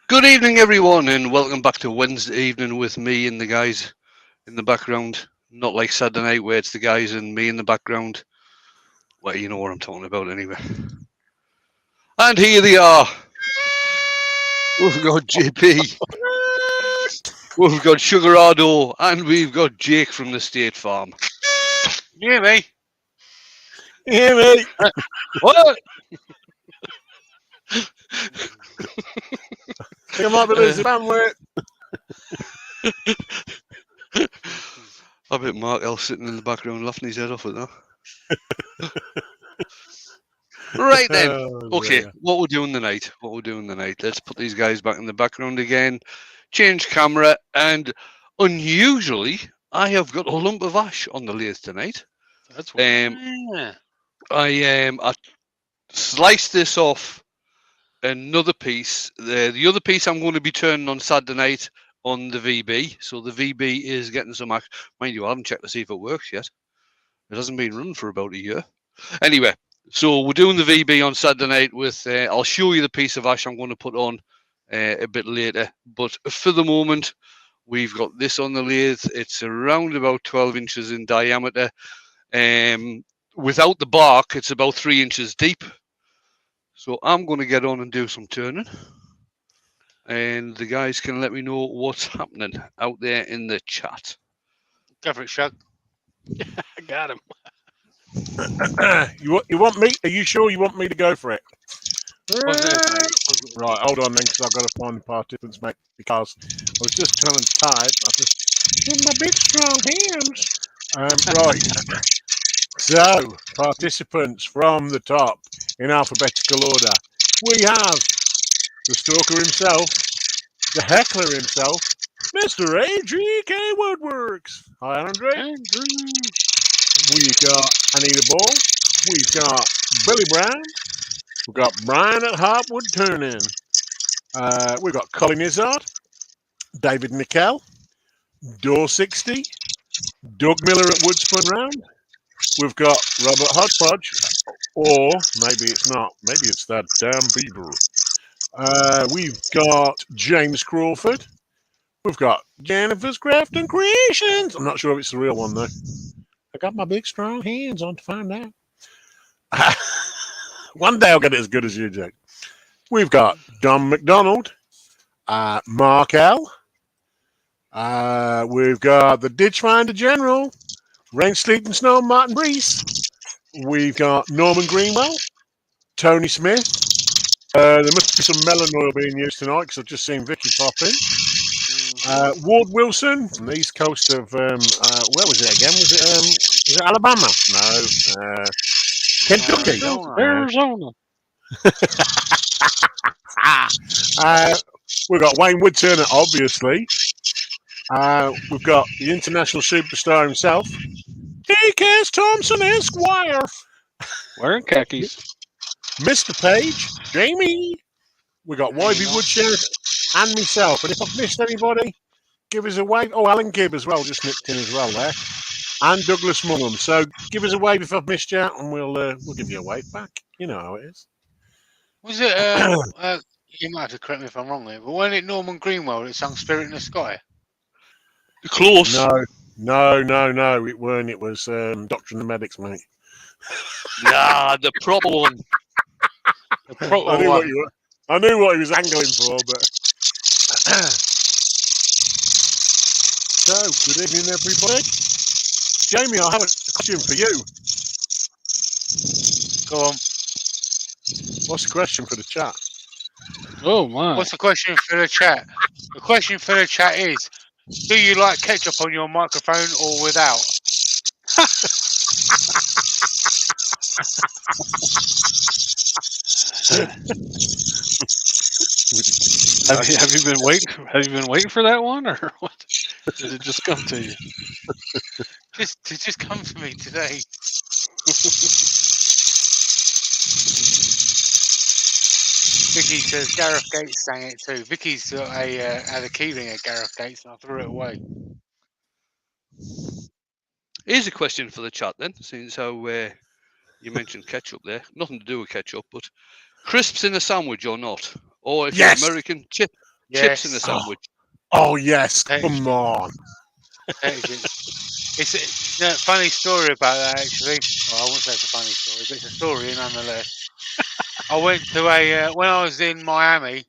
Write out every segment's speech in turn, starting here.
Good evening, everyone, and welcome back to Wednesday evening with me and the guys in the background. Not like Saturday night where it's the guys and me in the background. Well, you know what I'm talking about anyway. And here they are. We've got JP, we've got Sugarado, and we've got Jake from the State Farm. You hear me? Yeah, mate. What? Think I might be losing bandwidth. I bet Mark L sitting in the background laughing his head off at that. Right then. Oh, Okay, dear. what we're doing tonight. Let's put these guys back in the background again. Change camera, and unusually, I have got a lump of ash on the lathe tonight. That's what. Um, I sliced this off another piece. The other piece I'm going to be turning on Saturday night on the VB. So the VB is getting some action. Mind you, I haven't checked to see if it works yet. It hasn't been running for about a year. Anyway, so we're doing the VB on Saturday night with. I'll show you the piece of ash I'm going to put on a bit later. But for the moment, we've got this on the lathe. It's around about 12 inches in diameter. Without the bark, it's about 3 inches deep. So I'm going to get on and do some turning. And the guys can let me know what's happening out there in the chat. Go for it, Shug. I got him. You want me? Are you sure you want me to go for it? What's this, mate? Right, hold on then, because I've got to find the participants, mate. Because I was just trying to type. I just with my big strong hands. Right. So, participants from the top in alphabetical order. We have the stalker himself, the heckler himself, Mr. A.G.K. Woodworks. Hi, Andre. Andrew. We've got Anita Ball. We've got Billy Brown. We've got Brian at Harpwood Turn-In. We've got Colin Izzard, David Nickel, Door 60, Doug Miller at Woodspun Round. We've got Robert Hodgepodge, or maybe it's not. Maybe it's that damn beaver. We've got James Crawford. We've got Jennifer's Craft and Creations. I'm not sure if it's the real one, though. I got my big strong hands on to find out. One day I'll get it as good as you, Jake. We've got Don McDonald, Mark L. We've got the Ditchfinder General, Rain, Sleet and Snow, Martin Brees. We've got Norman Greenwell, Tony Smith. There must be some melon oil being used tonight because I've just seen Vicky pop in. Ward Wilson from the east coast of where was it again? Was it Alabama? No, Kentucky. Arizona. We've got Wayne Woodturner, obviously. We've got the international superstar himself, D.K.S. Thompson Esquire. Wearing khakis. Mr. Page, Jamie. We've got YB Woodshare and myself. And if I've missed anybody, give us a wave. Oh, Alan Gibb as well, just nipped in as well there. And Douglas Mullen. So give us a wave if I've missed you out, and we'll give you a wave back. You know how it is. Was it? You might have to correct me if I'm wrong there, but wasn't it Norman Greenwell that sang "Spirit in the Sky"? Close. No. It weren't. It was Doctor and the Medics, mate. Nah, the proper one. The proper I knew one. I knew what he was angling for, but. So, good evening, everybody. Jamie, I have a question for you. Go on. What's the question for the chat? Oh my! What's the question for the chat? The question for the chat is: do you like ketchup on your microphone or without? Have you been waiting? Have you been waiting for that one, or what? Did it just come to you? It just come to me today. Vicky says Gareth Gates sang it too. Vicky's got had a keyring at Gareth Gates, and I threw it away. Here's a question for the chat then, since how you mentioned ketchup there. Nothing to do with ketchup, but crisps in a sandwich or not? Or if Yes. you're American, chips in Yes. a sandwich. Oh yes, Potato come chips. on. Potato chips. It's a funny story about that, actually. Well, I won't say it's a funny story, but it's a story nonetheless. I went to when I was in Miami,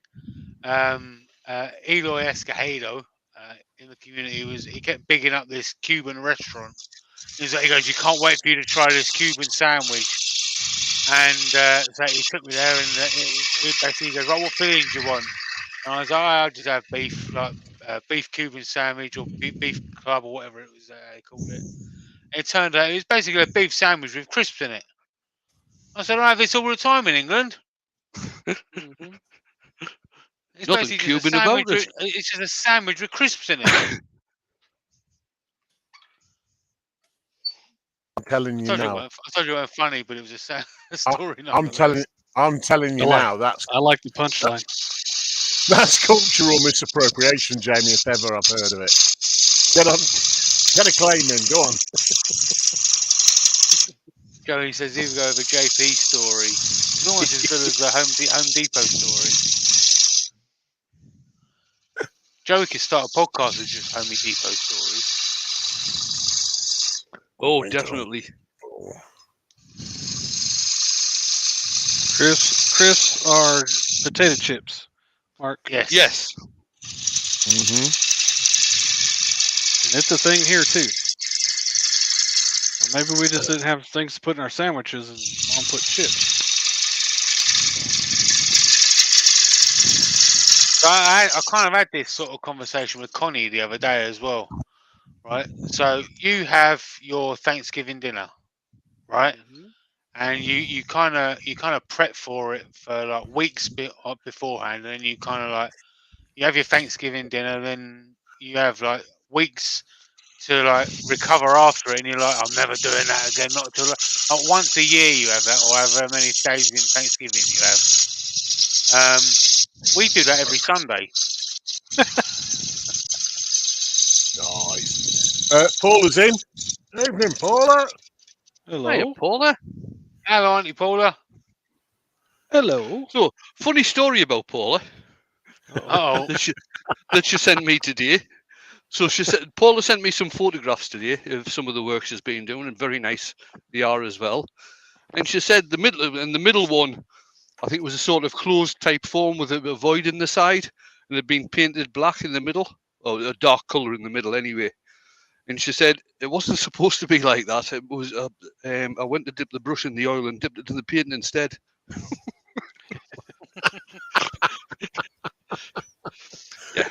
Eloy Escojedo in the community he kept bigging up this Cuban restaurant. He goes, you can't wait for you to try this Cuban sandwich. And so he took me there, and it basically goes, right, what filling do you want? And I was like, I'll just have beef, like beef Cuban sandwich or beef club or whatever it was they called it. And it turned out it was basically a beef sandwich with crisps in it. I said, I have this all the time in England. Mhm. It's Nothing basically just a Cuban about sandwich. it. It's just a sandwich with crisps in it. I'm telling you now. I told you it wasn't funny, but it was a story I'm telling nonetheless. I'm telling you now. I like the punchline. That's cultural misappropriation, Jamie, if ever I've heard of it. Get a claim in. Go on. Joey says, here we go with a JP story. It's almost as good as the Home Depot story. Joey could start a podcast with just Home Depot stories. Oh, definitely. Chris are potato chips. Mark. Yes. Yes. Mm-hmm. And it's a thing here too. Or maybe we just didn't have things to put in our sandwiches and Mom put chips. So I kind of had this sort of conversation with Connie the other day as well, right? So you have your Thanksgiving dinner, right? Mm-hmm. And you kind of prep for it for like weeks beforehand, and then you kind of like you have your Thanksgiving dinner, then you have like weeks to like recover after it, and you're like, I'm never doing that again. Not till like once a year you have that, or however many days in Thanksgiving you have. We do that every Sunday. Nice. Paula's in. Evening, Paula. Hello. Hiya, Paula. Hello, Auntie Paula. Hello. So, funny story about Paula Oh, that she sent me today. So Paula sent me some photographs today of some of the work she's been doing, and very nice they are as well. And she said the middle one, I think, was a sort of closed type form with a void in the side, and had been painted black in the middle, or a dark colour in the middle anyway. And she said it wasn't supposed to be like that. It was I went to dip the brush in the oil and dipped it in the paint instead. Yeah.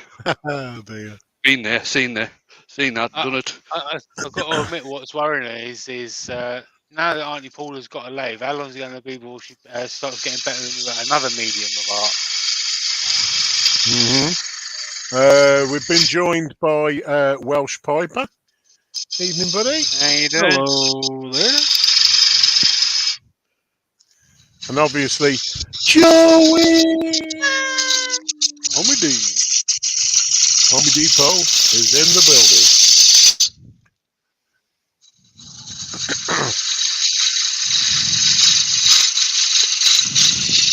Oh dear. Been there, seen that, done it. I've got to admit, what's worrying her is now that Auntie Paula's got a lathe, how long is it going to be before she starts getting better than another medium of art? Mm-hmm. We've been joined by Welsh Piper. Evening, buddy. How you doing? Hello there. And obviously, Joey. Homie D. Home Depot is in the building.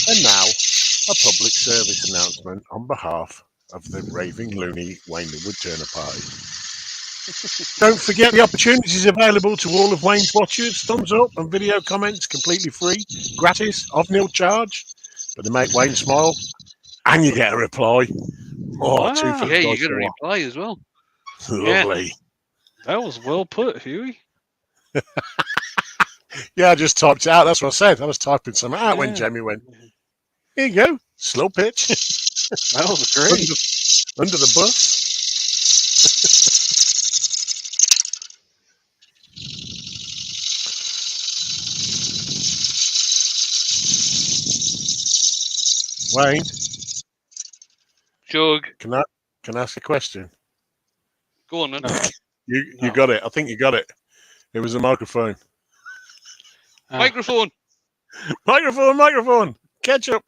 And now, a public service announcement on behalf of the Raving Loony Waynewood Turner Party. Don't forget the opportunities available to all of Wayne's watchers. Thumbs up and video comments completely free, gratis, of nil charge. But they make Wayne smile, and you get a reply. Oh, Wow. two for the Yeah, you price get a of one. reply as well. Lovely. That was well put, Huey. Yeah, I just typed it out. That's what I said. I was typing something out when Yeah. Jamie went, here you go, slow pitch. That was great. Under the bus. Wayne, Jug, can I ask a question? go on then. No. You got it. I think you got it. It was a microphone. Microphone. Microphone. Ketchup.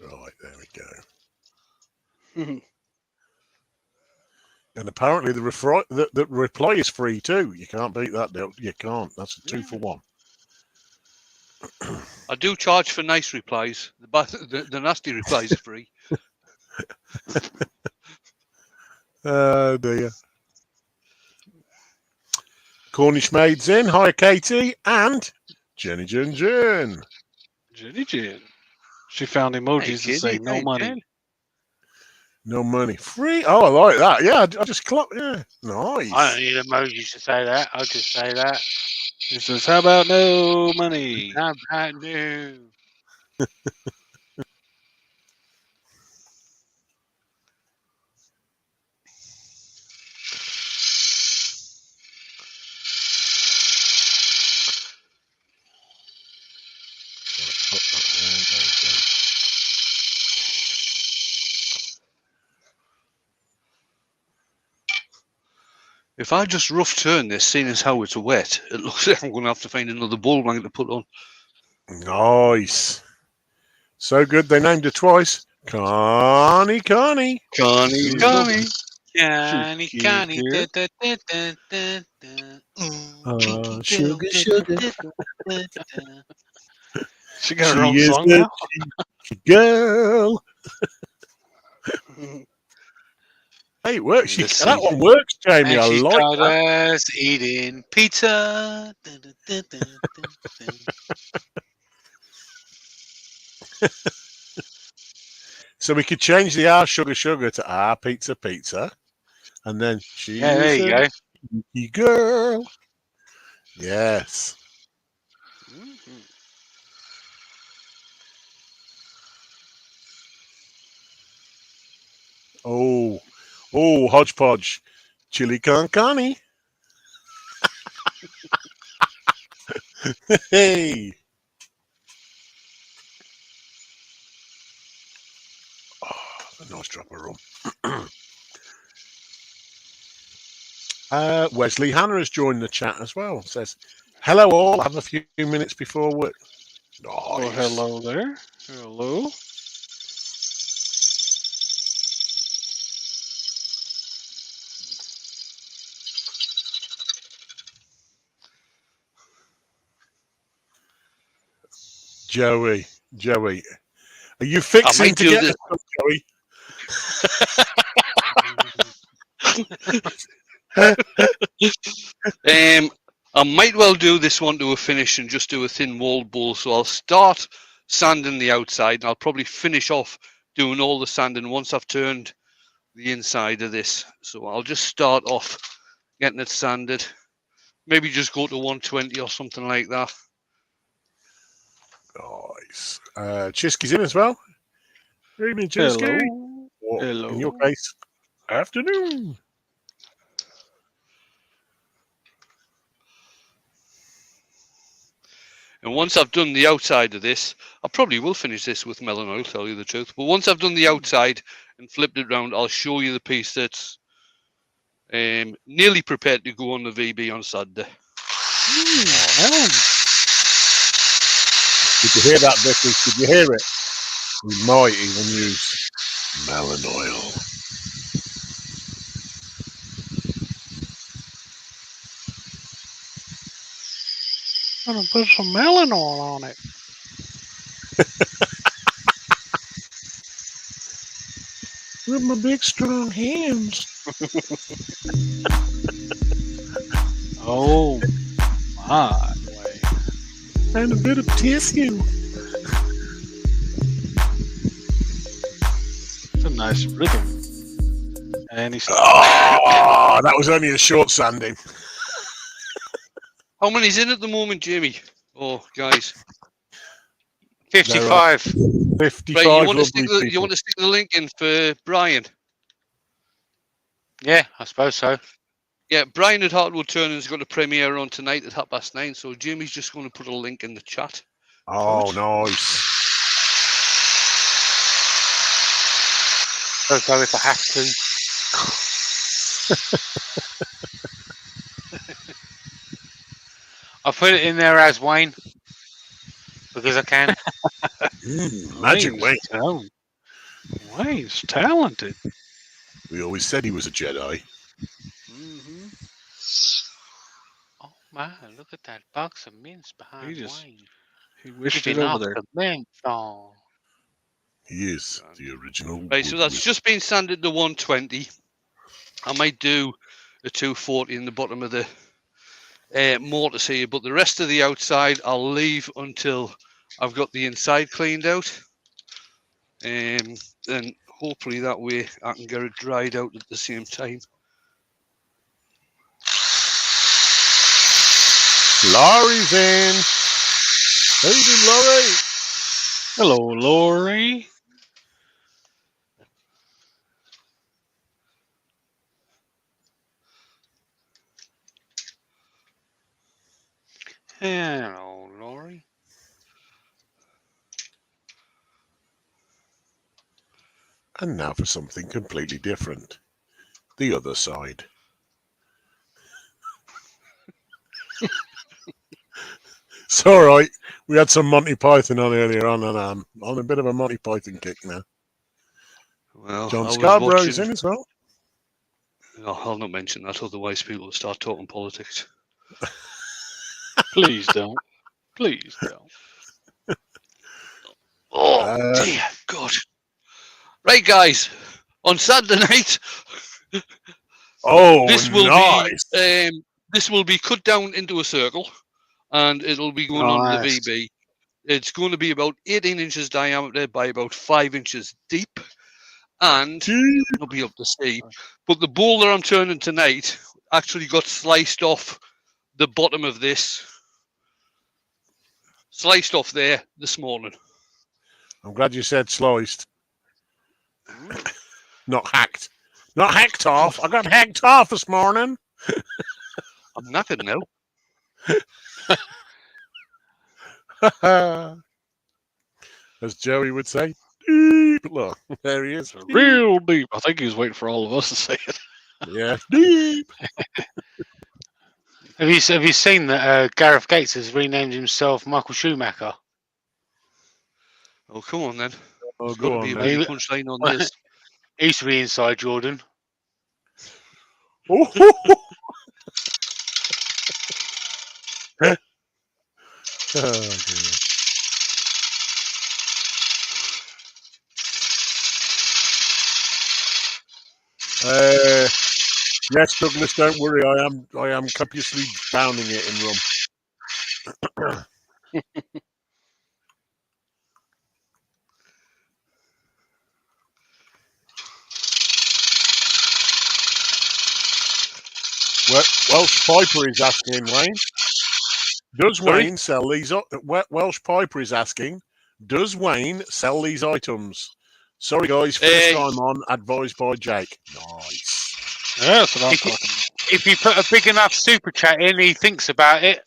Right, there we go. Gonna apparently the reply is free too. You can't beat that deal. You can't. That's a 2 for 1. I do charge for nice replies. The nasty replies are free. Oh dear. Cornish Maid's in. Hi, Katie. And Jenny Jen Jen. Jenny Jen. She found emojis that say no money. No money. Free? Oh, I like that. Yeah, I just clocked. Yeah. Nice. I don't need emojis to say that. I'll just say that. He says, how about no money? How about no? If I just rough turn this, seeing as how it's wet, it looks like I'm going to have to find another ball blanket to put on. Nice. So good they named her twice. Connie. Connie. Connie. Cute Connie. girl. Sugar. She got her own She is song the now. girl. Hey, it works. Let's That see. one works, Jamie. And I she like got that. us eating pizza. So we could change the R sugar to R pizza. And then she's Yeah, there you go. a girl. Yes. Mhm. Oh, hodgepodge. Chili con Connie. Hey. Oh, a nice drop of rum. Wesley Hannah has joined the chat as well. Says, hello all. I have a few minutes before work. Nice. Well, hello there. Hello. Joey. Are you fixing might to do get this. us, Joey? I might well do this one to a finish and just do a thin walled bowl. So I'll start sanding the outside, and I'll probably finish off doing all the sanding once I've turned the inside of this. So I'll just start off getting it sanded. Maybe just go to 120 or something like that. Nice. Chisky's in as well. Good evening, Chisky. Hello. Or, Hello. in your case, afternoon. And once I've done the outside of this, I probably will finish this with melon oil, tell you the truth. But once I've done the outside and flipped it round, I'll show you the piece that's nearly prepared to go on the VB on Saturday. Did you hear that, Vicky? Did you hear it? We might even use melon oil. I'm gonna put some melon oil on it. With my big strong hands. Oh my way. And a bit of tissue. It's a nice rhythm. And he's Oh, that was only a short sanding. How many's in at the moment, Jamie? Oh, guys. 55. 55 Right, you want lovely to stick the link in for Brian? Yeah, I suppose so. Yeah, Brian at Hartwood Turning's got a premiere on tonight at 9:30. So Jamie's just going to put a link in the chat. Oh, nice. I'll go if I have to. I put it in there as Wayne because I can. Magic Wayne. Wayne's talented. We always said he was a Jedi. Wow, look at that box of mints behind just- Wayne. He wished it Giving over off there. the menthol. He is the original. Right, so that's just been sanded to 120. I might do a 240 in the bottom of the mortise here, but the rest of the outside I'll leave until I've got the inside cleaned out. And hopefully that way I can get it dried out at the same time. Laurie's in. How you doing, Laurie? Hello, Lori. Hello, Laurie. And now for something completely different. The other side. It's all right. We had some Monty Python on earlier on, and I'm on a bit of a Monty Python kick now. Well, John I was Scarborough's watching. in as well. No, I'll not mention that, otherwise people will start talking politics. Please don't. Please don't. Oh, dear God. Right, guys. On Saturday night, Oh, this will nice. be this will be cut down into a circle, and it'll be going on the Nice. VB. It's going to be about 18 inches diameter by about 5 inches deep, and it'll be up to see. But the boulder I'm turning tonight actually got sliced off the bottom of this, sliced off there this morning. I'm glad you said sliced. Not hacked. Not hacked off. I got hacked off this morning. I'm knackered now. As Joey would say, deep. Look, there he is. Real deep. I think he was waiting for all of us to say it. Yeah, deep. Have you seen that Gareth Gates has renamed himself Michael Schumacher? Oh, come on then. Oh, There's got go to on be a then. bloody punchline on this. He used to be inside Jordan. Oh, dear. Yes, Douglas, don't worry. I am copiously pounding it in rum. Welsh Piper is asking, Wayne. Does Sorry? Wayne sell these? Welsh Piper is asking, does Wayne sell these items? Sorry, guys, first time on, advised by Jake. Nice. Yeah, that's what I'm talking about. If you put a big enough super chat in, he thinks about it.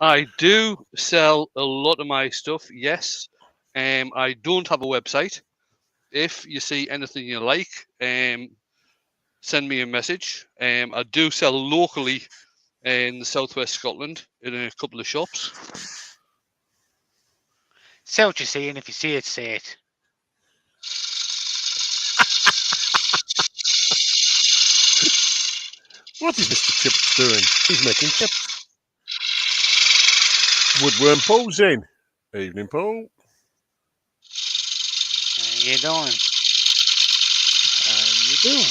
I do sell a lot of my stuff, yes. I don't have a website. If you see anything you like, send me a message. I do sell locally in the southwest Scotland in a couple of shops. Say what you see, and if you see it, say it. What is Mr. Chips doing? He's making chips. Woodworm Paul's in. Evening, Paul. How you doing? How you doing?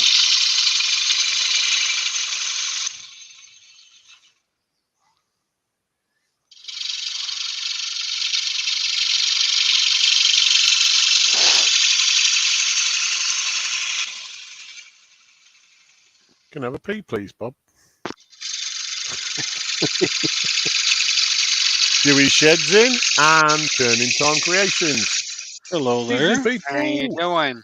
Can I have a pee, please, Bob? Dewey Shed's in and Turning Time Creations. Hello there. Evening, people. How you doing?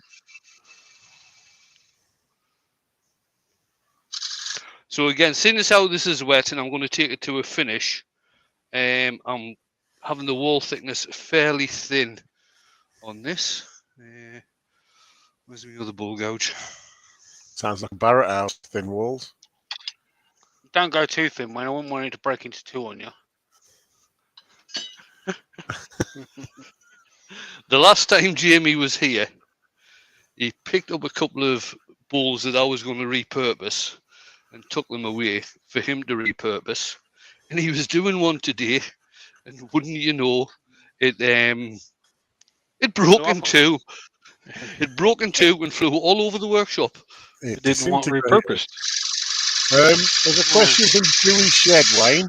So again, seeing as how this is wet and I'm going to take it to a finish, I'm having the wall thickness fairly thin on this. Where's the other bull gouge? Sounds like a Barrett house, thin walls. Don't go too thin, Wayne. I wouldn't want it to break into two on you. The last time Jamie was here, he picked up a couple of balls that I was going to repurpose and took them away for him to repurpose. And he was doing one today, and wouldn't you know, it broke in two. It broke in two and flew all over the workshop. It didn't want disintegrated. repurposed. There's a question from Dewey Shed, Wayne.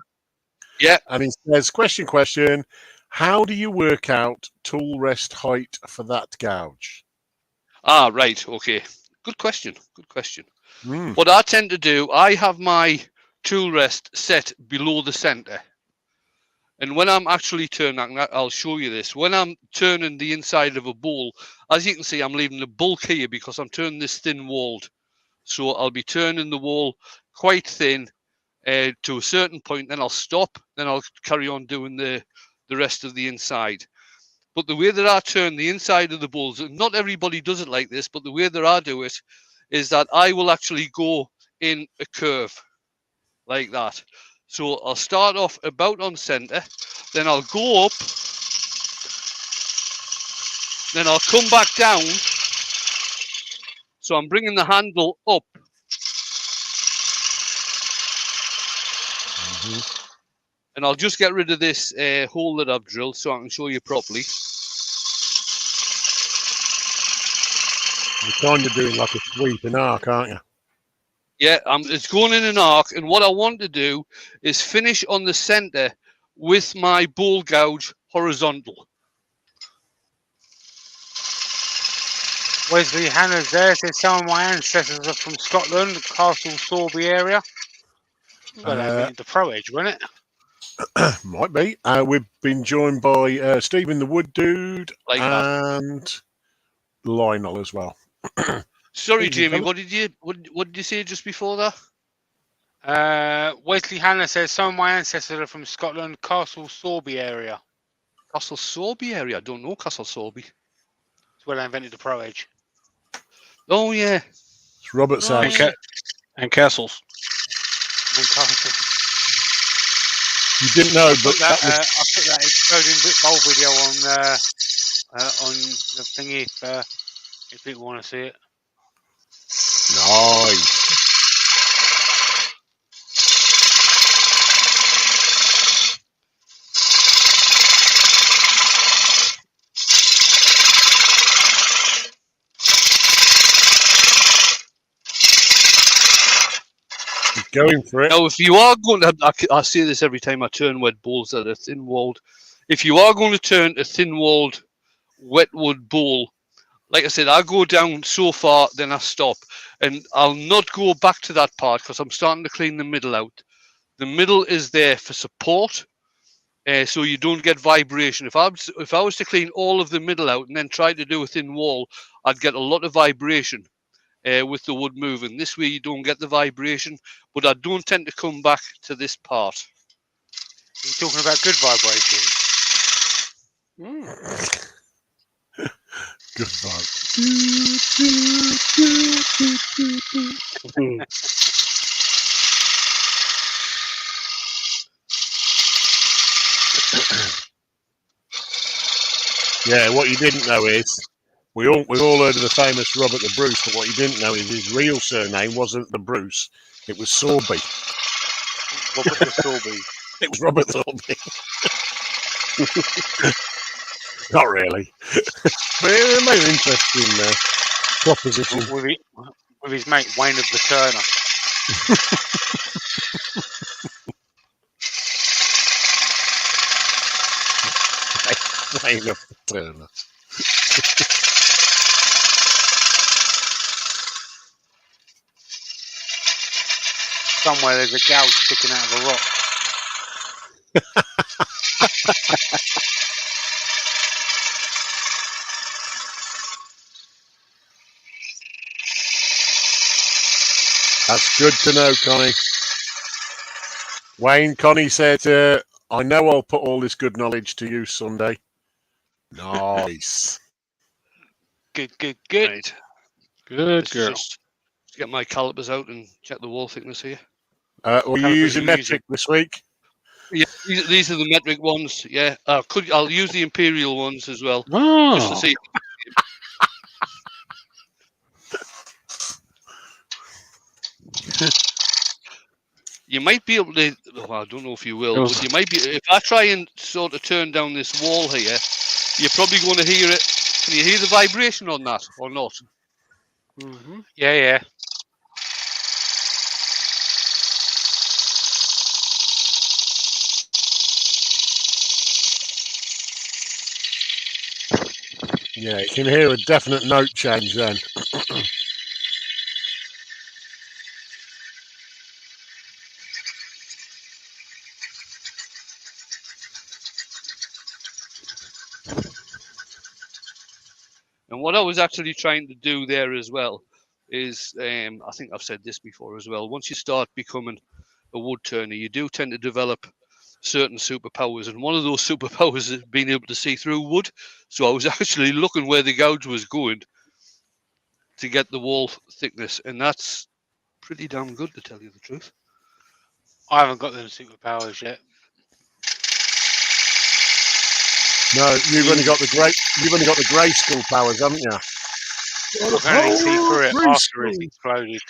Yeah. And he says, question, how do you work out tool rest height for that gouge? Ah, right. Okay. Good question. Mm. What I tend to do, I have my tool rest set below the center. And when I'm actually turning, I'll show you this. When I'm turning the inside of a bowl, as you can see, I'm leaving the bulk here because I'm turning this thin walled. So I'll be turning the wall quite thin to a certain point, then I'll stop, then I'll carry on doing the rest of the inside. But the way that I turn the inside of the bowls, not everybody does it like this, but the way that I do it is that I will actually go in a curve like that. So I'll start off about on center, then I'll go up, then I'll come back down. So I'm bringing the handle up. And I'll just get rid of this hole that I've drilled so I can show you properly. You're kind of doing like a sweep and arc, aren't you? Yeah, it's going in an arc, and what I want to do is finish on the center with my bowl gouge horizontal. Wesley Hannah's there. Says some of my ancestors are from Scotland, Castle Sorby area. Well, they went into Pro Edge, wasn't it? Might be. We've been joined by Stephen the Wood Dude Like and Lionel as well. Sorry, Evening, Jamie. fella. What did you say just before that? Wesley Hannah says some of my ancestors are from Scotland, Castle Sorby area. Castle Sorby area. I don't know Castle Sorby. It's where they invented the Pro Edge. Oh yeah. It's Robert's Oh, house. yeah. And castles. And Castle. You didn't know, but I that was put that exploding bit bowl video on the thingy if people want to see it. nice. Going for it. Now, if you are going to, I say this every time I turn wet bowls that are thin-walled. If you are going to turn a thin-walled wetwood bowl, like I said, I go down so far, then I stop. And I'll not go back to that part because I'm starting to clean the middle out. The middle is there for support, so you don't get vibration. If I was to clean all of the middle out and then try to do a thin wall, I'd get a lot of vibration with the wood moving. This way you don't get the vibration, but I don't tend to come back to this part. You're talking about good vibration. Good vibe. Yeah, what you didn't know is we've all heard of the famous Robert the Bruce, but what you didn't know is his real surname wasn't the Bruce; it was Sorby. Robert the Sorby. It was Robert Sorby. Not really. But it made an interesting proposition. With his mate Wayne of the Turner. Wayne of the Turner. Somewhere there's a gouge sticking out of a rock. That's good to know, Connie. Wayne, Connie said, I know I'll put all this good knowledge to use Sunday. Nice. Good. Right. Good Let's girl. just get my calipers out and check the wall thickness here. Were you using metric this week? Yeah, these are the metric ones. Yeah, I'll use the imperial ones as well, just to Oh, see. You might be able to. Well, I don't know if you will, It was- but you might be. If I try and sort of turn down this wall here, you're probably going to hear it. Can you hear the vibration on that or not? Mm-hmm. Yeah, yeah. Yeah, you can hear a definite note change then. And what I was actually trying to do there as well is, I think I've said this before as well. Once you start becoming a wood turner, you do tend to develop certain superpowers, and one of those superpowers is being able to see through wood. So I was actually looking where the gouge was going to get the wall thickness, and that's pretty damn good, to tell you the truth. I haven't got them superpowers yet. No, you've only got the grey school powers, haven't you? I can only see through it after it's exploded.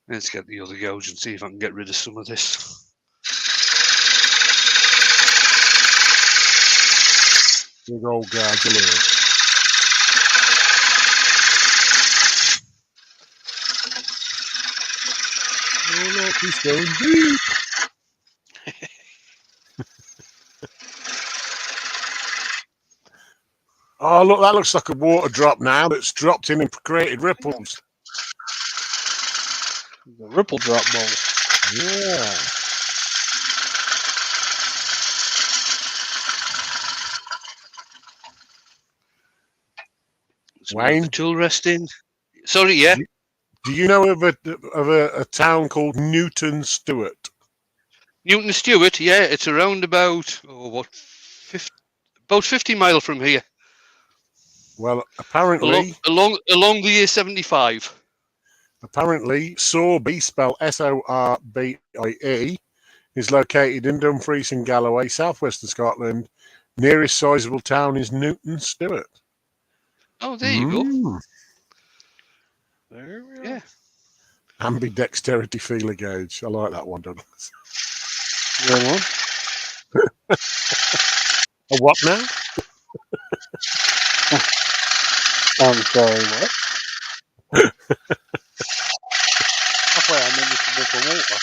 Let's get the other gouge and see if I can get rid of some of this. Big old gouge. Oh, look, he's going deep. Oh, look, that looks like a water drop now that's dropped in and created ripples. The ripple drop bowl. Yeah. So we have Wayne? the tool rest in. Sorry, yeah. Do you know of a town called Newton Stewart? Newton Stewart, yeah, it's around about about 50 mile from here. Well, apparently, along the A75. Apparently, Sorbie, spelled Sorbie, is located in Dumfries and Galloway, southwestern Scotland. Nearest sizable town is Newton Stewart. Oh, there you go. There we are. Yeah. Ambidexterity feeler gauge. I like that one, Douglas. Good one. A what now? I'm sorry, what? That's why I meant to for water.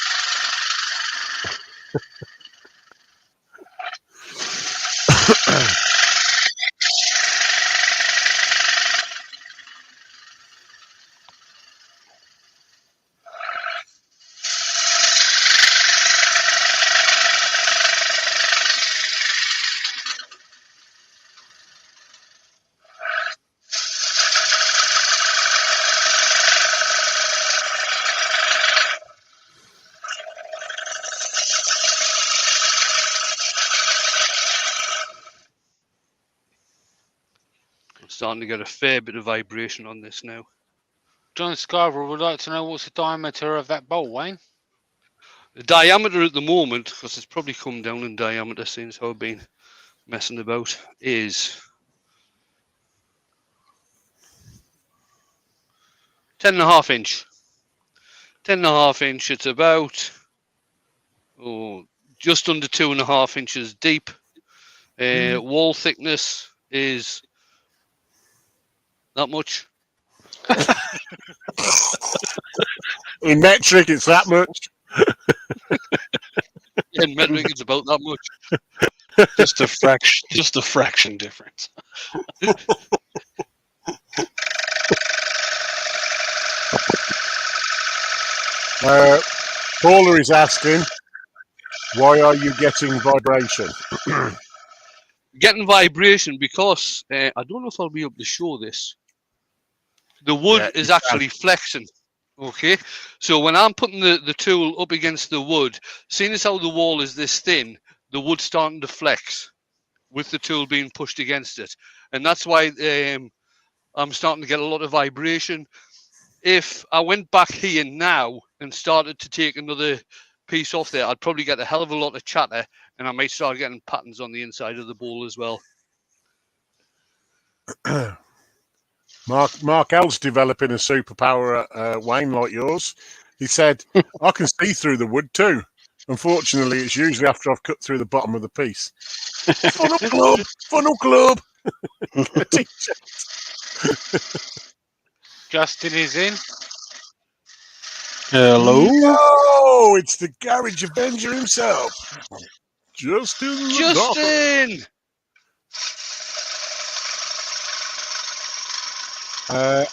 I'm starting to get a fair bit of vibration on this now. John Scarborough would like to know what's the diameter of that bowl, Wayne. The diameter at the moment, because it's probably come down in diameter since I've been messing about, is 10.5 inch. 10.5 inch. It's about just under 2.5 inches deep. Wall thickness is that much. In metric, it's that much. In metric, it's about that much. Just a fraction difference. Paula is asking, why are you getting vibration? Getting vibration because I don't know if I'll be able to show this. The wood is actually flexing. Okay, so when I'm putting the tool up against the wood, seeing as how the wall is this thin, the wood's starting to flex with the tool being pushed against it, and that's why I'm starting to get a lot of vibration. If I went back here now and started to take another piece off there, I'd probably get a hell of a lot of chatter, and I might start getting patterns on the inside of the bowl as well. Mark L's developing a superpower, Wayne, like yours. He said, I can see through the wood too. Unfortunately, it's usually after I've cut through the bottom of the piece. Funnel club! Funnel club! Justin is in. Hello. No! It's the Garage Avenger himself. Justin the Docker. Justin!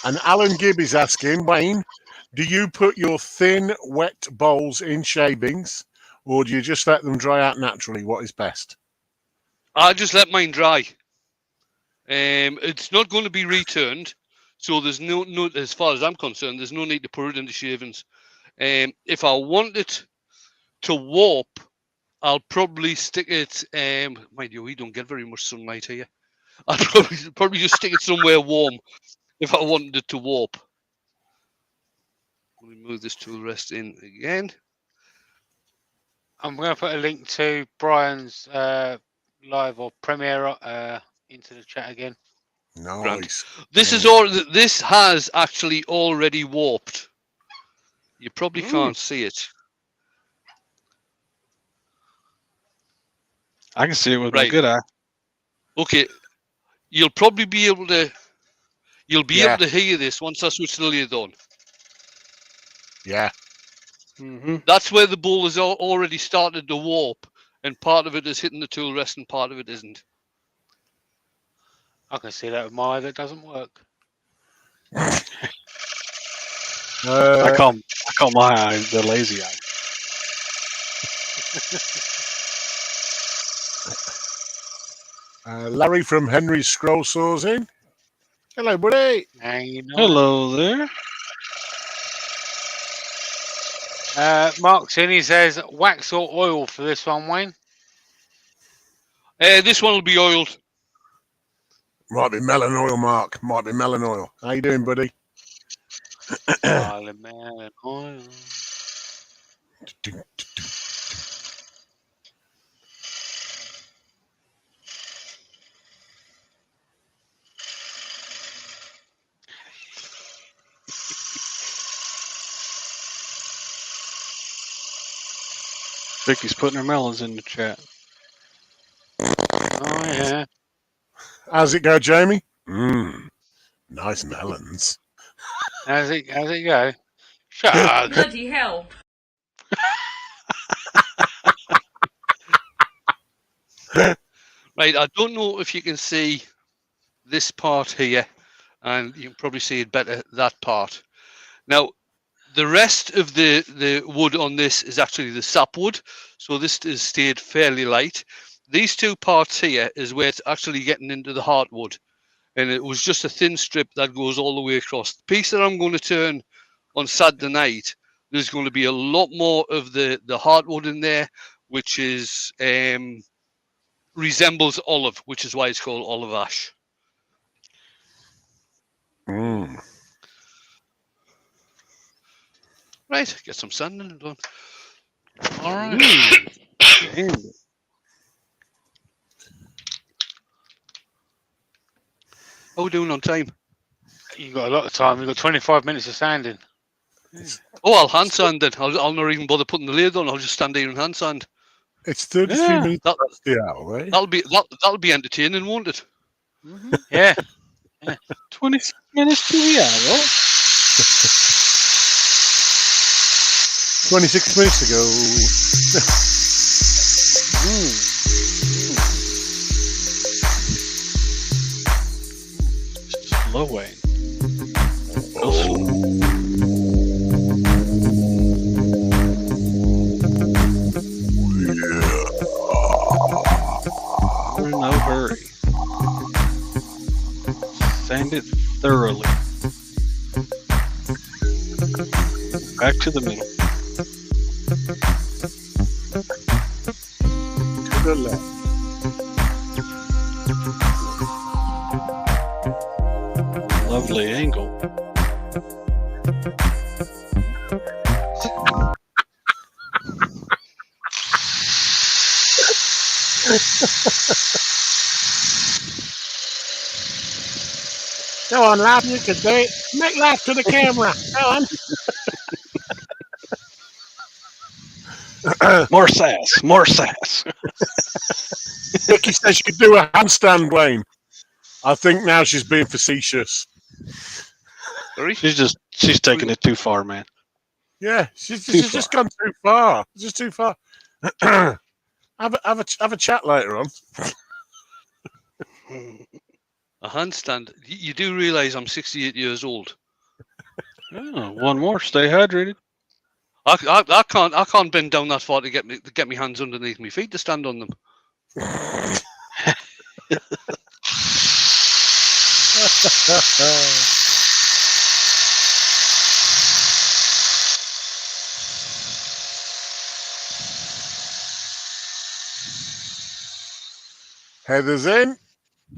And Alan Gibb is asking, Wayne, do you put your thin, wet bowls in shavings, or do you just let them dry out naturally? What is best? I just let mine dry. It's not going to be returned, so there's no, as far as I'm concerned, there's no need to put it into shavings. If I want it to warp, I'll probably stick it. Mind you, we don't get very much sunlight here. I'll probably just stick it somewhere warm if I wanted it to warp. Let me move this tool rest in again. I'm going to put a link to Brian's live or premiere into the chat again. Nice. This is all. This has actually already warped. You probably can't see it. I can see it with my Right. good eye. Okay, you'll probably be able to. You'll be Yeah. able to hear this once I switch the lid on. Yeah. Mm-hmm. That's where the ball has already started to warp, and part of it is hitting the tool rest, and part of it isn't. I can see that with my eye that doesn't work. I call my eye the lazy eye. Larry from Henry's Scroll Saws in. Hello, buddy. Hanging on. Hello there. Mark's in. He says wax or oil for this one, Wayne. This one will be oiled. Might be melon oil, Mark. Might be melon oil. How you doing, buddy? Melon oil. Vicky's putting her melons in the chat. Oh yeah. How's it go, Jamie? Nice melons. How's it go? Shug. Bloody hell. Right, I don't know if you can see this part here, and you can probably see it better, that part. Now, the rest of the wood on this is actually the sapwood, so this has stayed fairly light. These two parts here is where it's actually getting into the heartwood, and it was just a thin strip that goes all the way across. The piece that I'm going to turn on Saturday night, there's going to be a lot more of the heartwood in there, which is resembles olive, which is why it's called olive ash. Right, get some sanding and done. All right. How are we doing on time? You got a lot of time. You got 25 minutes of sanding. Oh, I'll hand sand then. I'll not even bother putting the lid on. I'll just stand here and hand sand. It's 33 Yeah. minutes past the hour, right? That'll be entertaining, won't it? Yeah. 26 minutes to the hour. 26 minutes ago. Slow Wayne. We're in no hurry. Sand it thoroughly. Back to the middle. To the left. Lovely angle. Go on, laugh. You can do it. Make laugh to the camera. Go on. More sass. More sass. Vicky says you could do a handstand, Wayne. I think now she's being facetious. Sorry? She's taking it too far, man. Yeah, she's Too just gone too far. It's just too far. have a chat later on. A handstand. You do realise I'm 68 years old. Oh, one more. Stay hydrated. I can't bend down that far to get me hands underneath my feet to stand on them. Heather's in.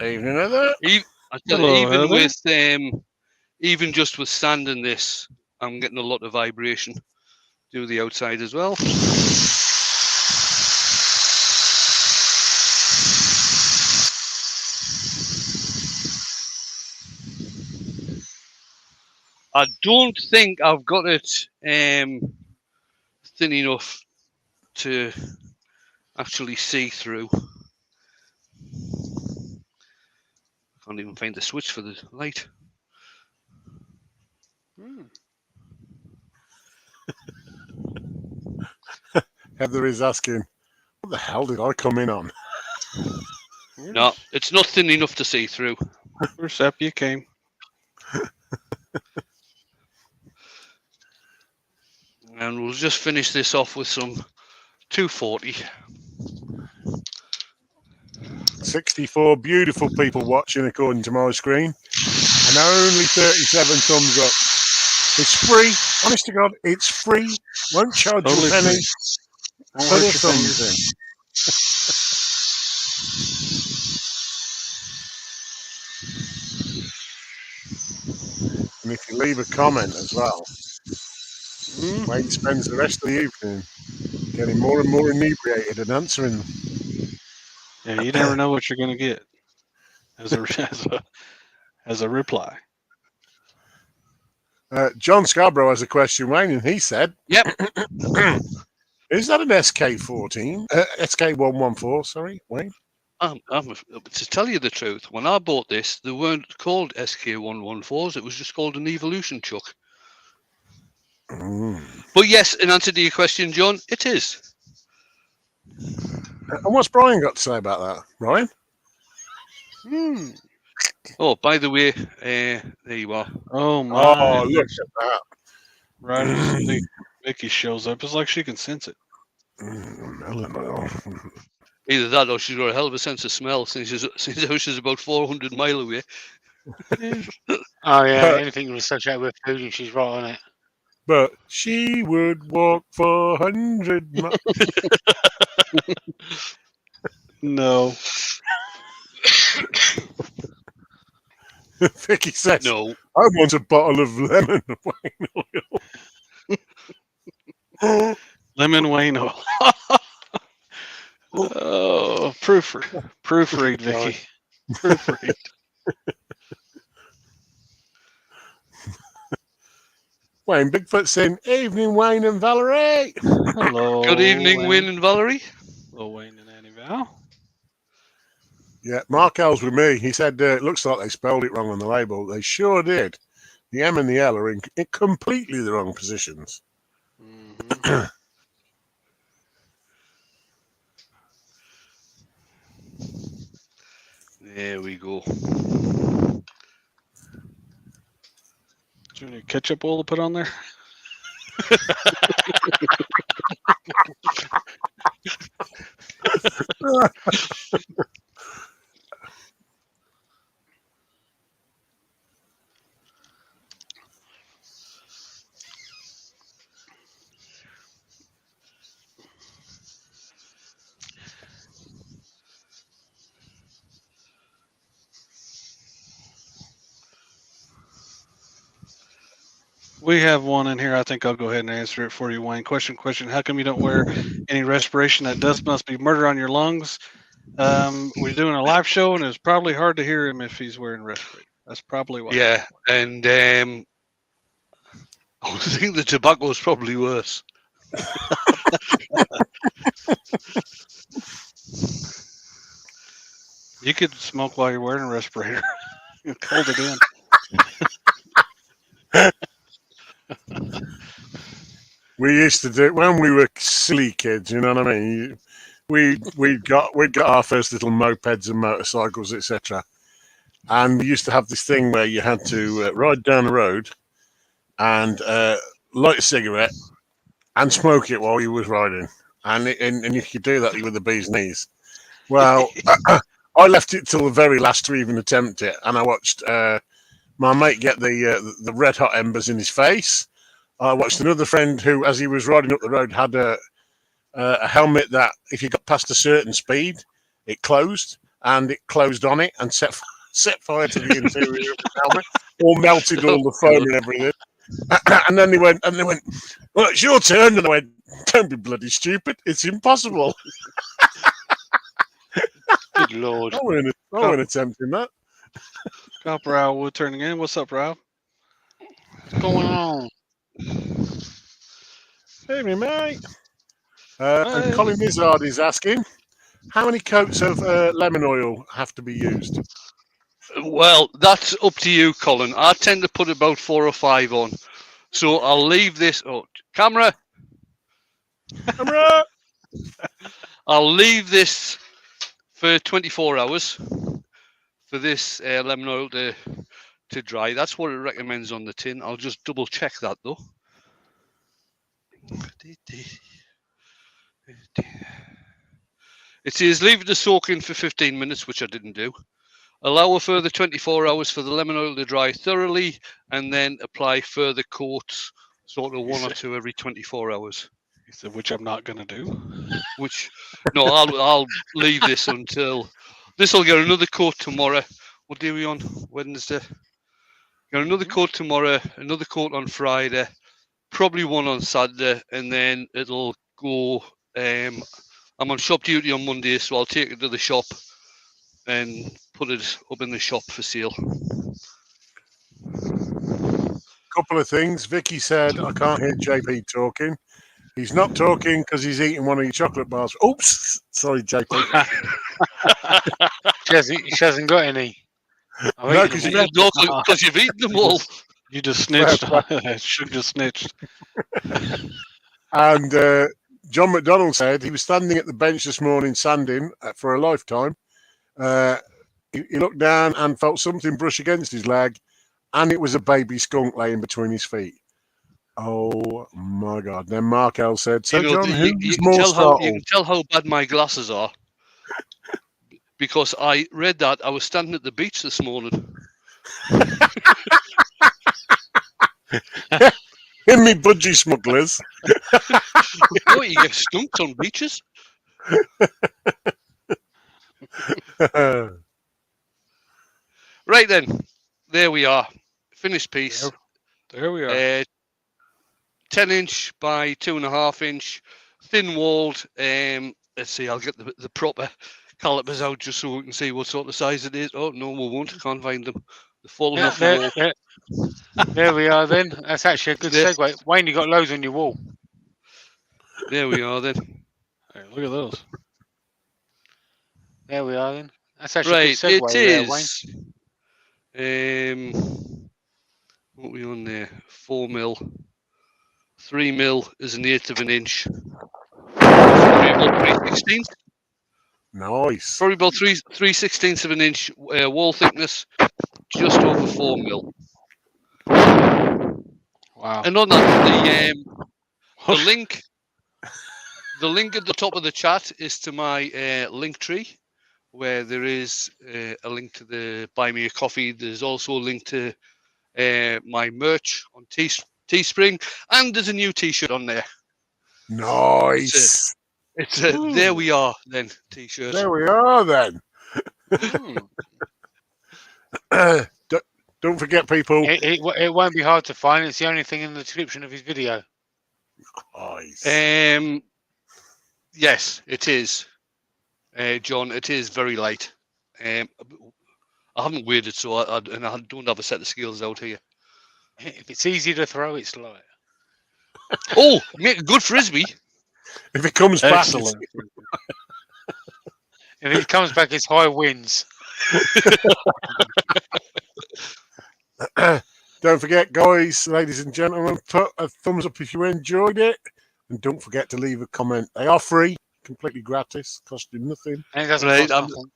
Evening, Heather. Hello, Heather. Even just with standing this, I'm getting a lot of vibration through the outside as well. I don't think I've got it thin enough to actually see through. Can't even find the switch for the light. Heather is asking, what the hell did I come in on? No, it's not thin enough to see through. Where's up you came? And we'll just finish this off with some 240. 64 beautiful people watching according to my screen. And only 37 thumbs up. It's free. Honest to God, it's free. Won't charge you a penny. Put your thumbs in. And if you leave a comment as well, Wayne spends the rest of the evening getting more and more inebriated and answering them. Yeah, you never know what you're going to get as a reply. John Scarborough has a question, Wayne, and he said, Yep. Is that an SK14? SK114, sorry, Wayne? To tell you the truth, when I bought this, they weren't called SK114s. It was just called an Evolution chuck. But yes, in answer to your question, John, it is. And what's Brian got to say about that, Brian? Oh, by the way, there you are. Oh my! Oh, look at that! Right as Vicky shows up, it's like she can sense it. Either that, or she's got a hell of a sense of smell since she's about 400 miles away. Oh yeah, anything associated with food, and she's right on it. But she would walk 400 miles. No. Vicky says, No. I want a bottle of lemon wine oil. Lemon Wayne oil. Oh, proofread, Vicky. Proofread. Wayne Bigfoot saying, evening, Wayne and Valerie. Hello. Good evening, Wayne and Valerie. Hello, Wayne and Annie Val. Yeah, Mark L's with me. He said it looks like they spelled it wrong on the label. They sure did. The M and the L are in completely the wrong positions. There we go. Do you need ketchup oil to put on there? We have one in here. I think I'll go ahead and answer it for you, Wayne. Question. How come you don't wear any respiration? That dust must be murder on your lungs. We're doing a live show, and it's probably hard to hear him if he's wearing respirator. That's probably why. Yeah, and I think the tobacco is probably worse. You could smoke while you're wearing a respirator. Hold it in. We used to do it when we were silly kids. You know what I mean? We'd got our first little mopeds and motorcycles, etc. And we used to have this thing where you had to ride down the road and light a cigarette and smoke it while you was riding, and you could do that with the bee's knees. Well, I left it till the very last to even attempt it, and I watched my mate get the red hot embers in his face. I watched another friend who, as he was riding up the road, had a helmet that if you got past a certain speed, it closed, and it closed on it and set fire to the interior of the helmet, or melted all the foam and everything. And then they went, well, it's your turn. And I went, don't be bloody stupid. It's impossible. Good Lord. I weren't attempting that. Copper Owlwood turning in. What's up, Rob? What's going on? Hey, me mate. And Colin Izzard is asking, how many coats of lemon oil have to be used? Well, that's up to you, Colin. I tend to put about 4 or 5 on. So I'll leave this. Oh, camera. I'll leave this for 24 hours for this lemon oil to dry. That's what it recommends on the tin. I'll just double check that though. It says leave it to soak in for 15 minutes, which I didn't do. Allow a further 24 hours for the lemon oil to dry thoroughly, and then apply further coats, sort of 1 or 2 every 24 hours. He said, which I'm not going to do. Which, no, I'll leave this until this will get another coat tomorrow. What day are we on? Wednesday. Got another coat tomorrow, another coat on Friday, probably one on Saturday, and then it'll go. I'm on shop duty on Monday, so I'll take it to the shop and put it up in the shop for sale. Couple of things. Vicky said, I can't hear JP talking. He's not talking because he's eating one of your chocolate bars. Oops. Sorry, JP. She hasn't got any. No, because you've eaten them all. You just snitched. Should just snitched. And John McDonald said he was standing at the bench this morning sanding for a lifetime. He looked down and felt something brush against his leg, and it was a baby skunk laying between his feet. Oh my God! Then Mark L said, "So John, who's more startled?" You can tell how bad my glasses are because I read that I was standing at the beach this morning. In me budgie smugglers. Oh, you get stumped on beaches. Right then, there we are. Finished piece. There we are. 10-inch by 2.5-inch, thin-walled. Let's see, I'll get the proper calipers out just so we can see what sort of size it is. Oh, no, we won't. Can't find them. They're falling off the wall. There we are then. That's actually a good segue. Wayne, you got loads on your wall. There we are then. Hey, look at those. There we are then. That's actually a good segue. It is. What are we on there? 4 mil. 3 mil is an 1/8 of an inch. Probably about 3/16. Nice. Probably about 3/16 of an inch wall thickness, just over 4 mil. Wow. And on that, the link at the top of the chat is to my link tree, where there is a link to the Buy Me a Coffee. There's also a link to my merch on Teespring, and there's a new T-shirt on there. Nice. It's a there we are then T-shirt. There we are then. Don't forget, people. It won't be hard to find. It's the only thing in the description of his video. Nice. Yes, it is, John. It is very light. I haven't weighed it, so I don't have a set of scales out here. If it's easy to throw, it's light. Oh, make a good frisbee. If it comes back, Excellent. If it comes back, it's high winds. don't forget, guys, ladies and gentlemen, put a thumbs up if you enjoyed it, and don't forget to leave a comment. They are free, completely gratis, cost you nothing. And it doesn't Right, cost nothing.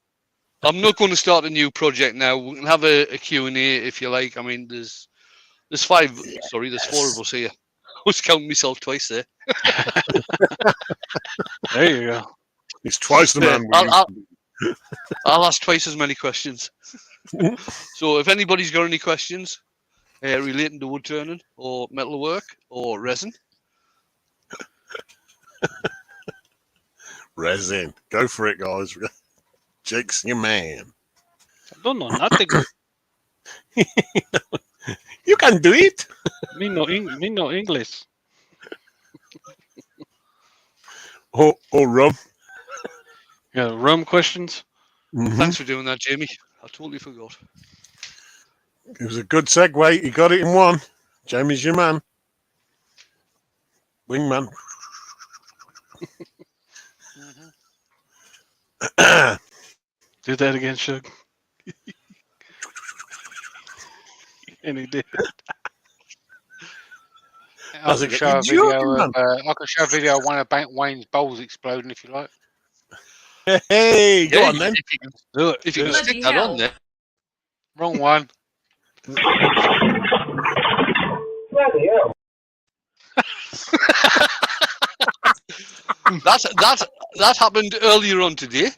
I'm not going to start a new project now. We can have a Q&A if you like. I mean, there's five. Sorry, there's four of us here. I was counting myself twice there. There you go. It's twice the man. I'll ask twice as many questions. So if anybody's got any questions relating to wood turning or metalwork or resin, Resin, go for it, guys. Jake's your man. I don't know nothing. You can do it. me no English. Or rum. Yeah, rum questions. Mhm. thanks for doing that, Jamie. I totally forgot. It was a good segue. You got it in one. Jamie's your man. Wingman. Do that again, Shug. And he did. I Does can it show get a you video. joking, man? I can show a video of one of Wayne's bowls exploding if you like. Hey, go Yeah, on then. If you can, Do it. if you can do it. stick that on there. Wrong one. That happened earlier on today.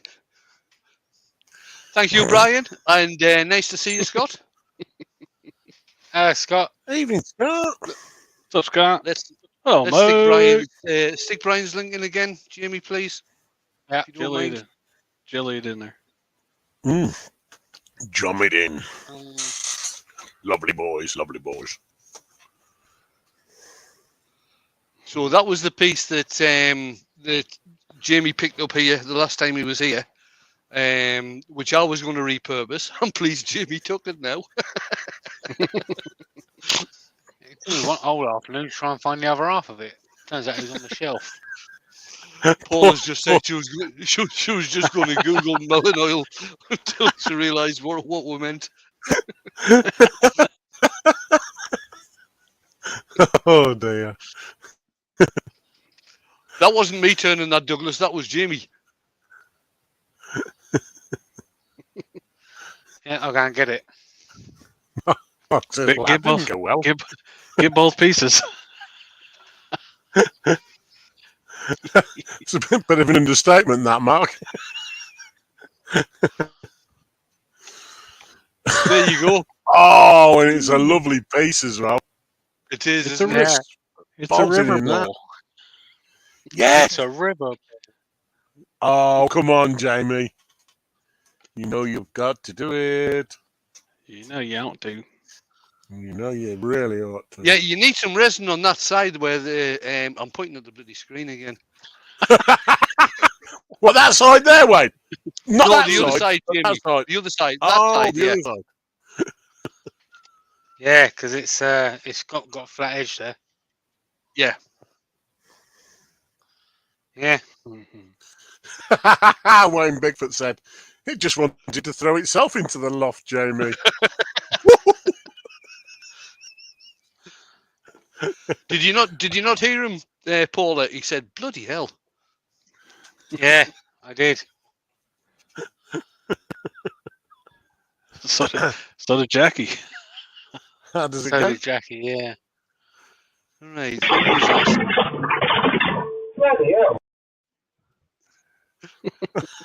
Thank you, Brian, and nice to see you, Scott. Scott. Evening, Scott. What's up, Scott? Let's Oh, stick Brian's link in again, Jamie, please. Yeah. If you don't mind. Jelly it in there. Drum it in. Um, Lovely boys, lovely boys. So that was the piece that that Jamie picked up here the last time he was here, which I was going to repurpose. I'm pleased Jamie took it now. we want whole afternoon to try and find the other half of it. Turns out it was on the shelf. Paula's just said she was just going to Google melon oil until she realised what we meant. Oh dear. That wasn't me turning that, Douglas. That was Jamie. Yeah, I'll go and get it. Oh, so Get that didn't both- go well. Get both pieces. It's a bit of an understatement, that, Mark. There you go. Oh, and it's a lovely piece as well. It is, It's a isn't it? Yeah. It's a Bolted river in that. bowl. Yes. It's a river. Oh, come on, Jamie. You know you've got to do it. You know you don't do. You know you really ought to. Yeah, you need some resin on that side where the I'm pointing at the bloody screen again. Well, that side there, Wayne. Not No, that the other side. side, but Jamie. that side. The other side. That Oh, side, the yeah. other side. Yeah, because it's got a flat edge there. Yeah. Yeah. Mhm. Wayne Bigfoot said, it just wanted to throw itself into the loft, Jamie. Did you not hear him, Paula? He said, "Bloody hell." Yeah, I did. So did Jackie. How does it So go? did Jackie, yeah. Right. What was that?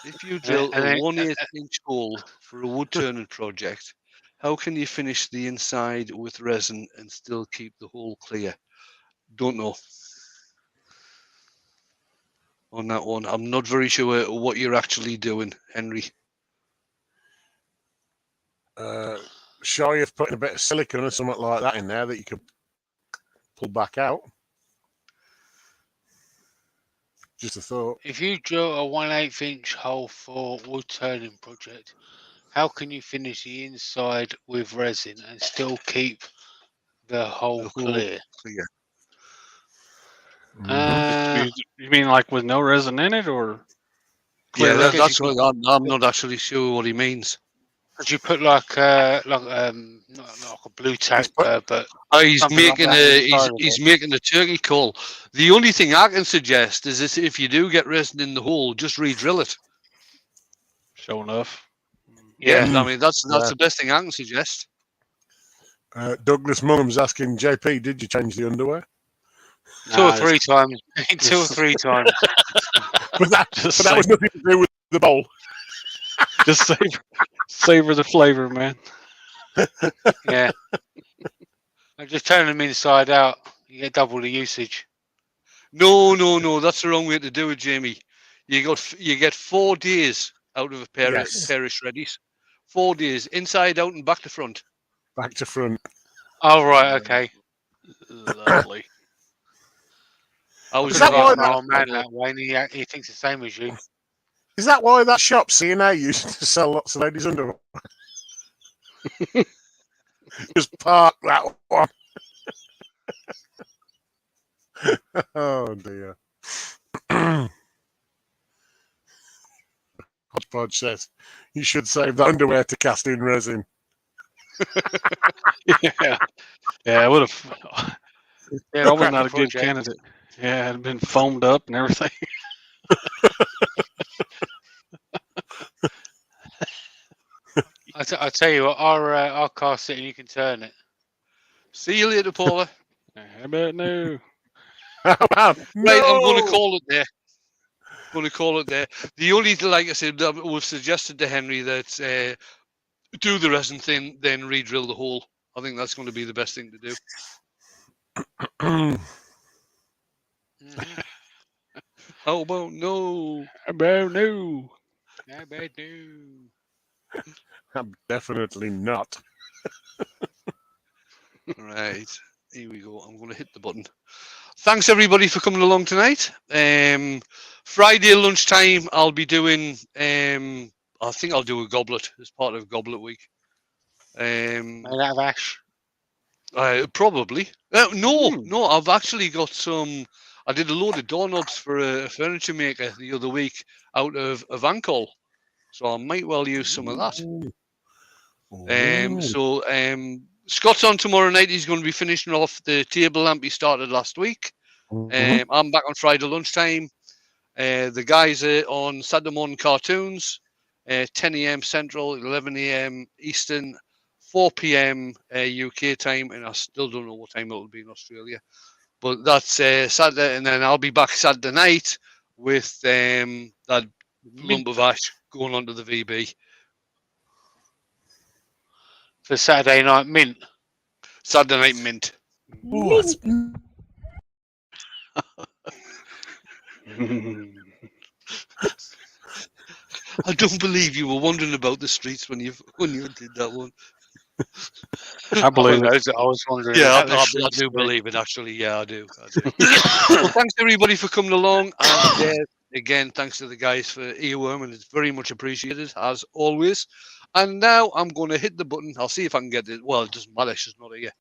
If you drill and a then- 1/8-inch hole for a wood turning project, how can you finish the inside with resin and still keep the hole clear? Don't know. On that one, I'm not very sure what you're actually doing, Henry. Shy of putting a bit of silicone or something like that in there that you could pull back out. Just a thought. If you drill a 1/8-inch hole for wood turning project, How can you finish the inside with resin and still keep the hole The hole clear? clear. You mean like with no resin in it, or clear Yeah, resin? that's what I'm not actually sure what he means. Could you put like not like a blue tack, put- but Oh, he's something like making that on the side of he's it? making a turkey call. The only thing I can suggest is this: if you do get resin in the hole, just re-drill it. Sure enough. Yeah, Yeah. I mean that's Yeah. the best thing I can suggest. Douglas Mungham's asking JP, did you change the underwear? Two or Nah, three times. Two or just- three times. But that Just was nothing to do with the bowl. Just savor the flavor, man. Yeah. I just turn them inside out. You get double the usage. No, that's the wrong way to do it, Jamie. You get 4 days out of a pair of Yes. shreddies. 4 days, inside out and back to front. Back to front. Oh right, okay. Lovely. I was Is that in why the Oh man, that way, and he thinks the same as you. Is that why that shop C&A used to sell lots of ladies' underwear? Just park that one. Oh dear. Hodgepodge says you should save the underwear to cast in resin. Yeah, I would have. Yeah, Probably cracker not a good project. candidate. Yeah, it had been foamed up and everything. I tell you what, our car's sitting. You can turn it. See you later, Paula. How about no? Right, I'm going to No! call it there. The only, like I said, we've suggested to Henry that do the resin thing, then re-drill the hole. I think that's going to be the best thing to do. Mhm. How about no? How about no? Yeah, bad news. Definitely not. Right, here we go. I'm going to hit the button. Thanks everybody for coming along tonight. Friday lunchtime, I'll be doing. I think I'll do a goblet as part of Goblet Week. Made out of ash. Probably. No. I've actually got some. I did a load of doorknobs for a furniture maker the other week out of Avancol, so I might well use some of that. Ooh. Scott's on tomorrow night. He's going to be finishing off the table lamp he started last week. Mhm. I'm back on Friday lunchtime. The guys are on Saturday morning cartoons, 10 a.m. Central, 11 a.m. Eastern, 4 p.m. UK time, and I still don't know what time it will be in Australia. But that's Saturday, and then I'll be back Saturday night with that lump of ash going onto the VB. For Saturday night mint. Saturday night mint. What? I don't believe you were wandering about the streets when you did that one. I believe it. I was wondering. Yeah, about the I streets do today. believe it. Actually, yeah, I do. Well, thanks everybody for coming along, and again, thanks to the guys for earworm, and it's very much appreciated as always. And now I'm going to hit the button. I'll see if I can get it. Well, it doesn't matter. She's not here.